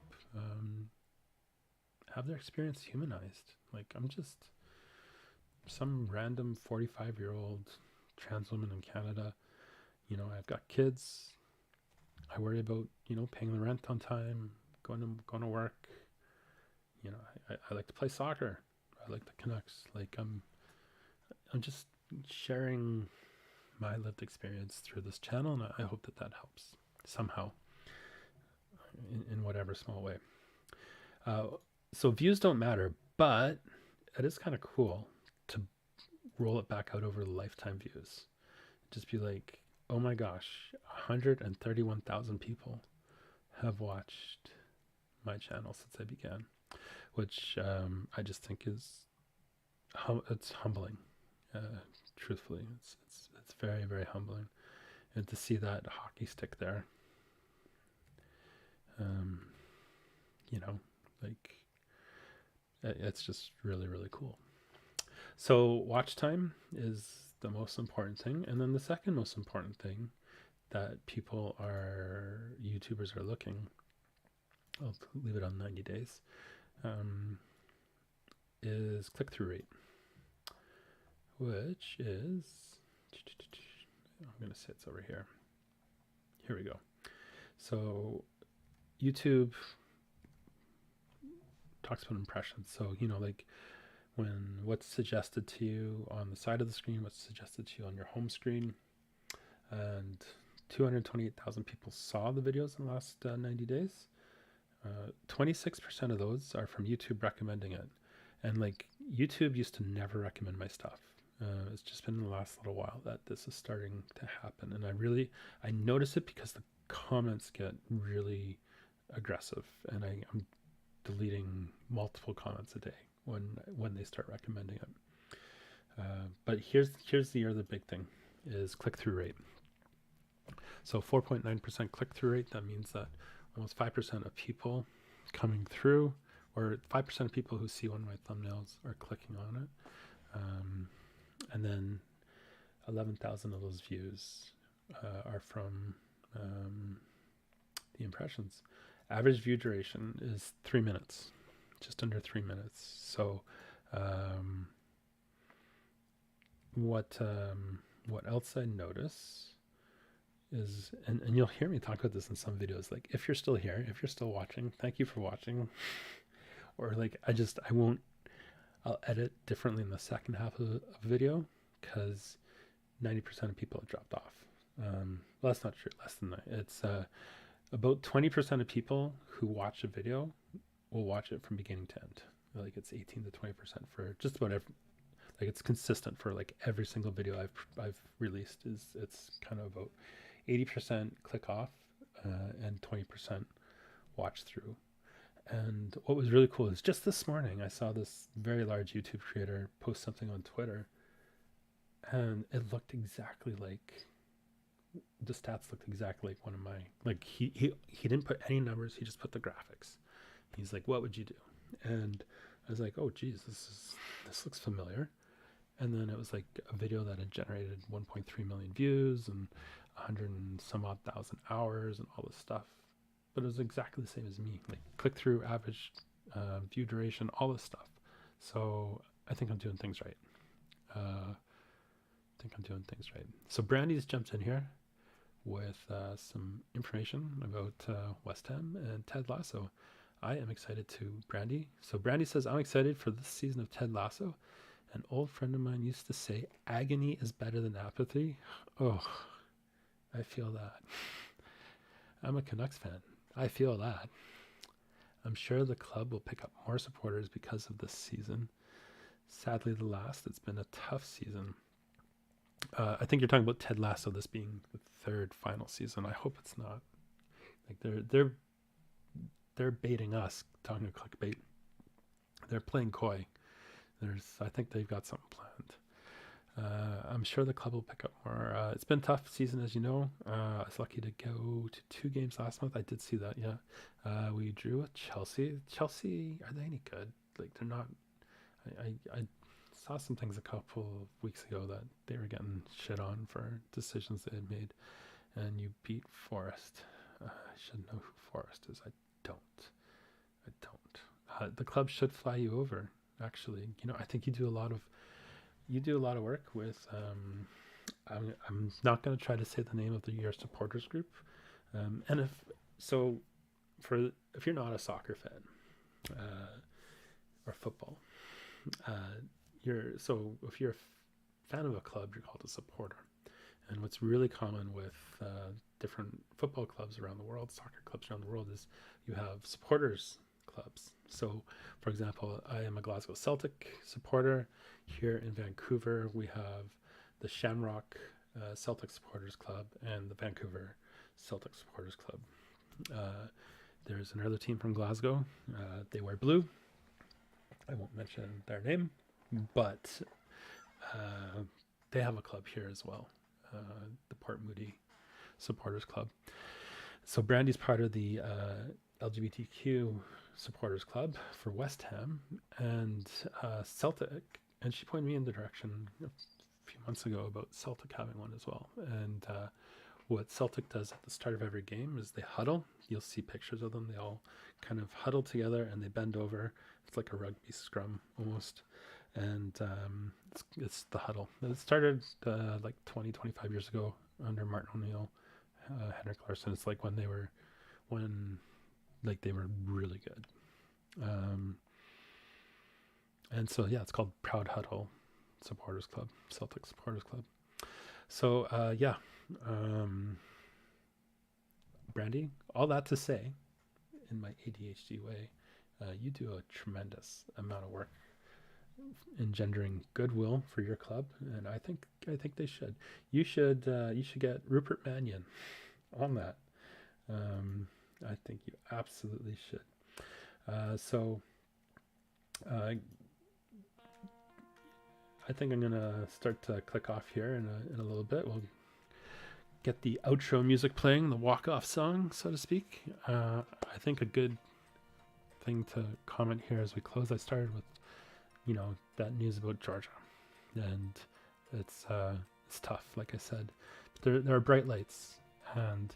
have their experience humanized. Like, I'm just some random 45-year-old trans woman in Canada. You know, I've got kids. I worry about, you know, paying the rent on time, going to work. You know, I like to play soccer. I like the Canucks. Like, I'm just sharing my lived experience through this channel, and I hope that that helps somehow in whatever small way. So views don't matter, but it is kind of cool to roll it back out over lifetime views. Just be like, oh my gosh, 131,000 people have watched my channel since I began, which I just think is it's humbling. Truthfully, it's very, very humbling, and to see that hockey stick there, you know, like it's just really, really cool. So watch time is the most important thing, and then the second most important thing that YouTubers are looking, I'll leave it on 90 days, is click-through rate, which is, I'm going to say it's over here. Here we go. So YouTube talks about impressions. So, you know, like what's suggested to you on the side of the screen, what's suggested to you on your home screen. And 228,000 people saw the videos in the last 90 days. 26% of those are from YouTube recommending it. And like, YouTube used to never recommend my stuff. It's just been in the last little while that this is starting to happen. And I notice it because the comments get really aggressive, and I'm deleting multiple comments a day when they start recommending it. But here's the other big thing is click-through rate. So 4.9% click-through rate, that means that almost 5% of people coming through, or 5% of people who see one of my thumbnails are clicking on it. And then 11,000 of those views are from the impressions. Average view duration is 3 minutes, just under 3 minutes. So what else I notice is, and you'll hear me talk about this in some videos, like, if you're still here, if you're still watching, thank you for watching. Or like, I'll edit differently in the second half of the video because 90% of people have dropped off. Well, that's not true, less than that. It's about 20% of people who watch a video will watch it from beginning to end. Like, it's 18 to 20% for just about every, like, it's consistent for like every single video I've released. It's kind of about 80% click off and 20% watch through. And what was really cool is just this morning I saw this very large YouTube creator post something on Twitter, and it looked exactly like, the stats looked exactly like one of my, like, he didn't put any numbers, he just put the graphics. He's like, what would you do? And I was like, oh geez, this looks familiar. And then it was like a video that had generated 1.3 million views and 100 and some odd thousand hours and all this stuff. But it was exactly the same as me, like click-through, average view duration, all this stuff. So I think I'm doing things right. So Brandy's jumped in here with some information about West Ham and Ted Lasso. I am excited too, Brandy. So Brandy says, I'm excited for this season of Ted Lasso. An old friend of mine used to say, agony is better than apathy. Oh, I feel that. I'm a Canucks fan. I feel that. I'm sure the club will pick up more supporters because of this season. Sadly, the last, it's been a tough season. I think you're talking about Ted Lasso, this being the third final season. I hope it's not. Like they're baiting us, talking to clickbait. They're playing coy. I think they've got something planned. I'm sure the club will pick up more. It's been a tough season, as you know. I was lucky to go to 2 games last month. I did see that, yeah. We drew with Chelsea. Chelsea, are they any good? Like, they're not. I saw some things a couple of weeks ago that they were getting shit on for decisions they had made. And you beat Forest. I should know who Forest is. I don't. The club should fly you over, actually. I think you do a lot of work with I'm not going to try to say the name of your supporters group, and if you're not a soccer fan or football, if you're a fan of a club, you're called a supporter. And what's really common with different football clubs around the world, soccer clubs around the world, is you have supporters clubs. So, for example, I am a Glasgow Celtic supporter. Here in Vancouver, we have the Shamrock Celtic Supporters Club and the Vancouver Celtic Supporters Club. There's another team from Glasgow. They wear blue. I won't mention their name, but they have a club here as well, the Port Moody Supporters Club. So Brandy's part of the LGBTQ Supporters Club for West Ham and Celtic, and she pointed me in the direction a few months ago about Celtic having one as well. And what Celtic does at the start of every game is they huddle. You'll see pictures of them. They all kind of huddle together and they bend over. It's like a rugby scrum almost. And it's the huddle. It started like 25 years ago under Martin O'Neill, Henrik Larsson. It's like when they were really good. And so, yeah, it's called Proud Huddle Supporters Club, Celtic Supporters Club. So, Brandy, all that to say, in my ADHD way, you do a tremendous amount of work engendering goodwill for your club, and I think they should. You should get Rupert Mannion on that. I think you absolutely should. I think I'm gonna start to click off here in a little bit. We'll get the outro music playing, the walk-off song, so to speak. I think a good thing to comment here as we close. I started with, that news about Georgia, and it's tough, like I said. But there are bright lights, and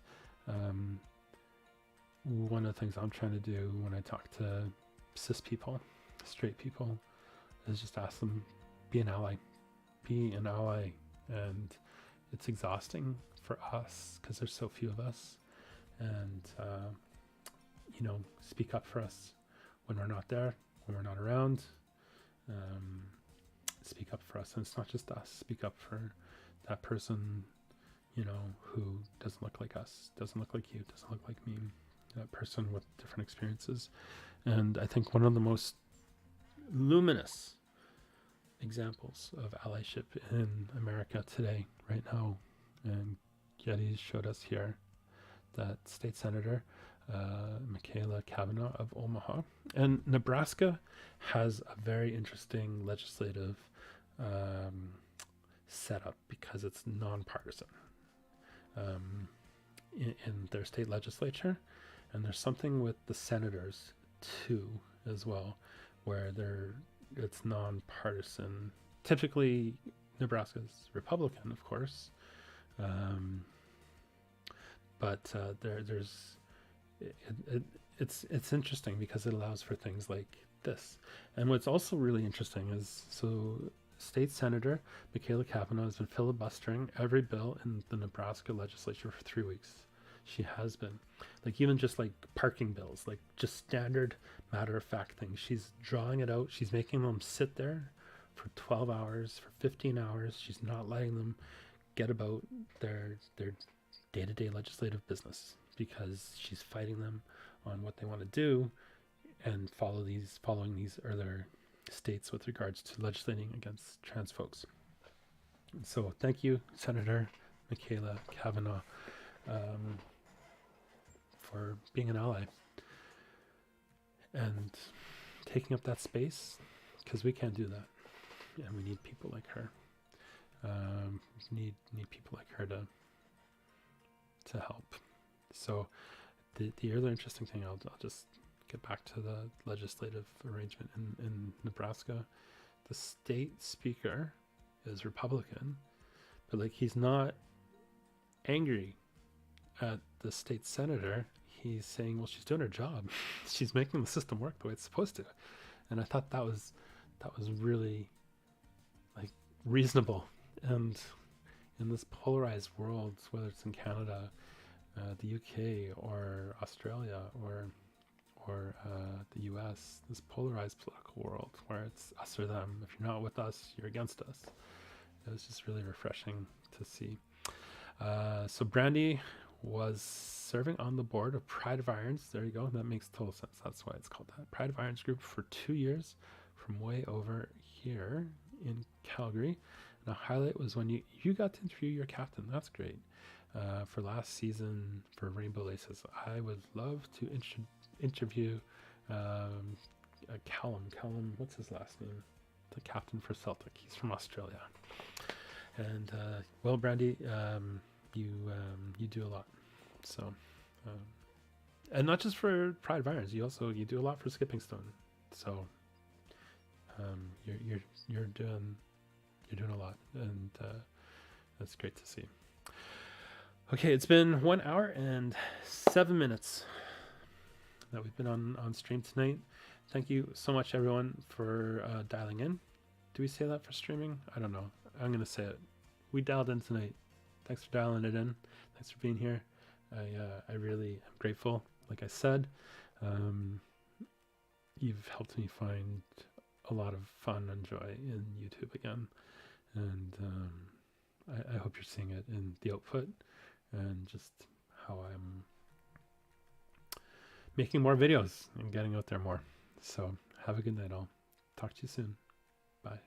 one of the things I'm trying to do when I talk to cis people, straight people, is just ask them, be an ally. And it's exhausting for us because there's so few of us, and speak up for us when we're not there, when we're not around. Speak up for us, and it's not just us. Speak up for that person, who doesn't look like us, doesn't look like you, doesn't look like me, that person with different experiences. And I think one of the most luminous examples of allyship in America today, right now, and Getty showed us here, that state senator Michaela Cavanaugh of Omaha. And Nebraska has a very interesting legislative setup because it's nonpartisan in their state legislature. And there's something with the senators too as well, where it's nonpartisan. Typically Nebraska's Republican, of course, but it's interesting because it allows for things like this. And what's also really interesting is, State Senator Michaela Cavanaugh has been filibustering every bill in the Nebraska legislature for 3 weeks. She has been, even just parking bills, just standard matter of fact things. She's drawing it out. She's making them sit there for 12 hours, for 15 hours. She's not letting them get about their day-to-day legislative business, because she's fighting them on what they want to do and following these other states with regards to legislating against trans folks. So thank you, Senator Michaela Kavanaugh, for being an ally and taking up that space, because we can't do that, and we need people like her. Need people like her to help. So the other interesting thing, I'll just get back to the legislative arrangement in Nebraska. The state speaker is Republican, but like he's not angry at the state senator. He's saying, well, she's doing her job. She's making the system work the way it's supposed to. And I thought that was really like reasonable. And in this polarized world, whether it's in Canada, the UK, or Australia, or the US, this polarized political world where it's us or them. If you're not with us, you're against us. It was just really refreshing to see. So Brandy was serving on the board of Pride of Irons. There you go. That makes total sense. That's why it's called that. Pride of Irons group for 2 years from way over here in Calgary. And a highlight was when you got to interview your captain. That's great. For last season for Rainbow Laces. I would love to interview Callum, what's his last name? The captain for Celtic. He's from Australia. And well, Brandy, you do a lot. So, and not just for Pride of Irons, you do a lot for Skipping Stone. So, you're doing a lot, and that's great to see. Okay, it's been 1 hour and 7 minutes that we've been on stream tonight. Thank you so much, everyone, for dialing in. Do we say that for streaming? I don't know. I'm going to say it. We dialed in tonight. Thanks for dialing it in. Thanks for being here. I really am grateful. Like I said, you've helped me find a lot of fun and joy in YouTube again. And I hope you're seeing it in the output and just how I'm making more videos and getting out there more. So have a good night all. Talk to you soon. Bye.